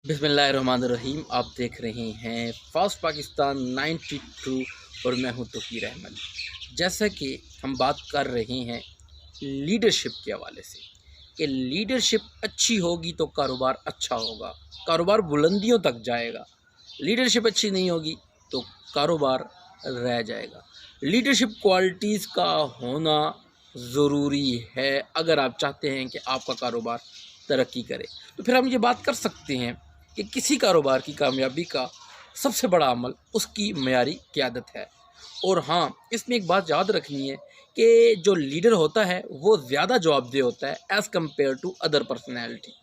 बिस्मिल्लाहिर्रहमानिर्रहीम। आप देख रहे हैं फास्ट पाकिस्तान 92 और मैं हूं तौकीर अहमद। जैसा कि हम बात कर रहे हैं लीडरशिप के हवाले से कि लीडरशिप अच्छी होगी तो कारोबार अच्छा होगा, कारोबार बुलंदियों तक जाएगा। लीडरशिप अच्छी नहीं होगी तो कारोबार रह जाएगा। लीडरशिप क्वालिटीज़ का होना ज़रूरी है अगर आप चाहते हैं कि आपका कारोबार तरक्की करे। तो फिर हम ये बात कर सकते हैं कि किसी कारोबार की कामयाबी का सबसे बड़ा अमल उसकी मयारी क़यादत है। और हाँ, इसमें एक बात याद रखनी है कि जो लीडर होता है वो ज़्यादा जवाबदेह होता है as compare to other personality.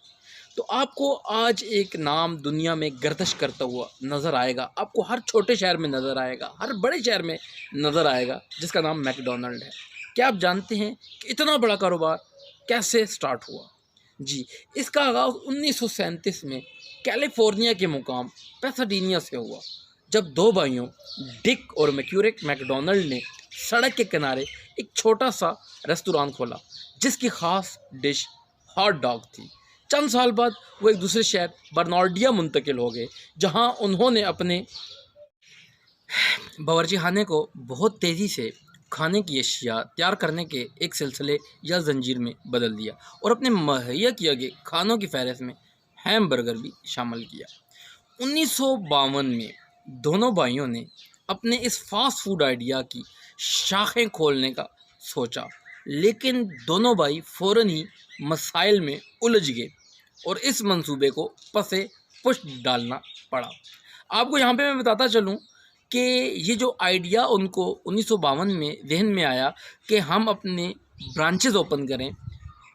तो आपको आज एक नाम दुनिया में गर्दिश करता हुआ नज़र आएगा, आपको हर छोटे शहर में नज़र आएगा, हर बड़े शहर में नज़र आएगा, जिसका नाम मैकडॉनल्ड है। क्या आप जानते हैं कि इतना बड़ा कारोबार कैसे स्टार्ट हुआ? जी, इसका आगाज़ 1937 में कैलिफोर्निया के मुकाम पैसाडीना से हुआ, जब दो भाइयों डिक और मैक्यूरेक मैकडॉनल्ड ने सड़क के किनारे एक छोटा सा रेस्तरां खोला जिसकी ख़ास डिश हॉट डॉग थी। चंद साल बाद वो एक दूसरे शहर बर्नार्डिया मुंतकिल हो गए, जहां उन्होंने अपने बावर्ची खाने को बहुत तेज़ी से खाने की अशिया तैयार करने के एक सिलसिले या जंजीर में बदल दिया और अपने मुहैया किए गए खानों की फहरिस्त में हैमबर्गर भी शामिल किया। 1952 में दोनों भाइयों ने अपने इस फास्ट फूड आइडिया की शाखें खोलने का सोचा, लेकिन दोनों भाई फ़ौरन ही मसाइल में उलझ गए और इस मंसूबे को पसे पुष्ट डालना पड़ा। आपको यहाँ पे मैं बताता चलूँ कि ये जो आइडिया उनको 1952 में ज़हन में आया कि हम अपने ब्रांचेज़ ओपन करें।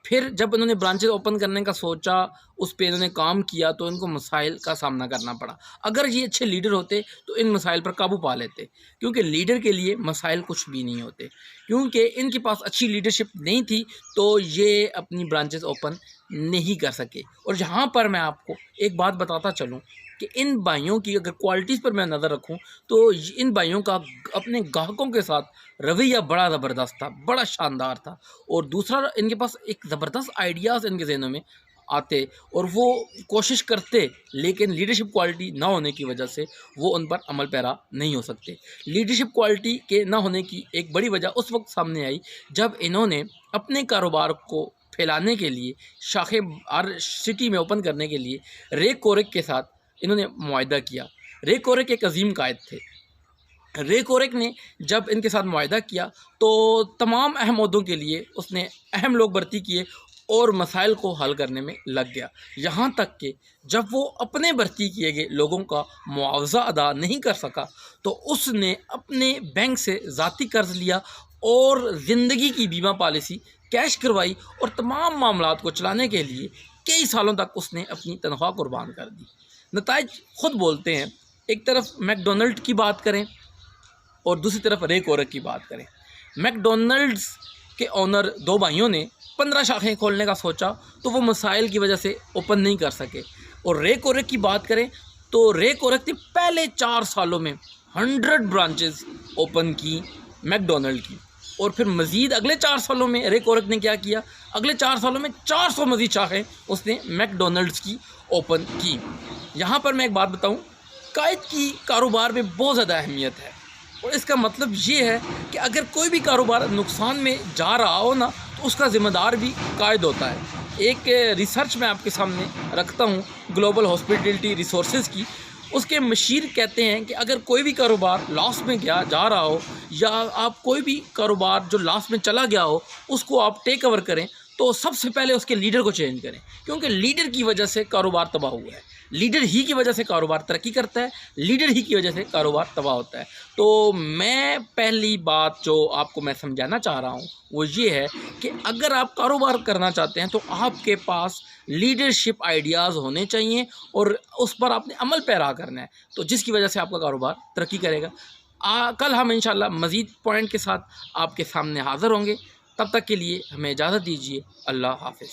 फिर जब उन्होंने ब्रांचेज़ ओपन करने का सोचा, उस पे इन्होंने काम किया तो इनको मसाइल का सामना करना पड़ा। अगर ये अच्छे लीडर होते तो इन मसाइल पर काबू पा लेते, क्योंकि लीडर के लिए मसाइल कुछ भी नहीं होते। क्योंकि इनके पास अच्छी लीडरशिप नहीं थी तो ये अपनी ब्रांचेज़ ओपन नहीं कर सके। और यहाँ पर मैं आपको एक बात बताता चलूँ कि इन भाइयों की अगर क्वालिटीज़ पर मैं नज़र रखूं तो इन भाइयों का अपने ग्राहकों के साथ रवैया बड़ा ज़बरदस्त था, बड़ा शानदार था। और दूसरा, इनके पास एक ज़बरदस्त आइडियाज़ इनके ज़हनों में आते और वो कोशिश करते, लेकिन लीडरशिप क्वालिटी ना होने की वजह से वो उन पर अमल पैरा नहीं हो सकते। लीडरशिप क्वालिटी के ना होने की एक बड़ी वजह उस वक्त सामने आई जब इन्होंने अपने कारोबार को फैलाने के लिए, शाखें हर सिटी में ओपन करने के लिए रे कोरेक के साथ इन्होंने मुआहदा किया। रे कोरेक एक अजीम कायद थे। रे कोरेक ने जब इनके साथ मुआहदा किया तो तमाम अहम ओहदों के लिए उसने अहम लोग भर्ती किए और मसाइल को हल करने में लग गया। यहाँ तक कि जब वो अपने भर्ती किए गए लोगों का मुआवजा अदा नहीं कर सका तो उसने अपने बैंक से ज़ाती कर्ज लिया और ज़िंदगी की बीमा पॉलिसी कैश करवाई और तमाम मामलात को चलाने के लिए कई सालों तक उसने अपनी तनख्वाह कुर्बान कर दी। नताइज खुद बोलते हैं। एक तरफ मैकडॉनल्ड की बात करें और दूसरी तरफ रे कोरेक की बात करें। मैकडॉनल्ड्स के ओनर दो भाइयों ने 15 शाखें खोलने का सोचा तो वो मसाइल की वजह से ओपन नहीं कर सके। और रे कोरेक की बात करें तो रे कोरेक ने पहले 4 सालों में 100 ब्रांचेस ओपन की मैकडॉनल्ड की। और फिर मज़ीद अगले 4 सालों में रे कोरेक ने क्या किया, अगले 4 सालों में 400 मज़ीद शाखें उसने मैकडॉनल्ड्स की ओपन की। यहाँ पर मैं एक बात बताऊँ, कायद की कारोबार में बहुत ज़्यादा अहमियत है। और इसका मतलब ये है कि अगर कोई भी कारोबार नुकसान में जा रहा हो ना तो उसका ज़िम्मेदार भी कायद होता है। एक रिसर्च मैं आपके सामने रखता हूँ ग्लोबल हॉस्पिटलिटी रिसोर्सेज की। उसके मशीर कहते हैं कि अगर कोई भी कारोबार लॉस में जा रहा हो या आप कोई भी कारोबार जो लॉस में चला गया हो उसको आप टेक ओवर करें तो सबसे पहले उसके लीडर को चेंज करें, क्योंकि लीडर की वजह से कारोबार तबाह हुआ है। लीडर ही की वजह से कारोबार तरक्की करता है, लीडर ही की वजह से कारोबार तबाह होता है। तो मैं पहली बात जो आपको मैं समझाना चाह रहा हूँ वो ये है कि अगर आप कारोबार करना चाहते हैं तो आपके पास लीडरशिप आइडियाज़ होने चाहिए और उस पर आपने अमल पैरा करना है, तो जिसकी वजह से आपका कारोबार तरक्की करेगा। कल हम इंशाल्लाह मज़ीद पॉइंट के साथ आपके सामने हाज़िर होंगे। तब तक के लिए हमें इजाज़त दीजिए। अल्लाह हाफ़िज़।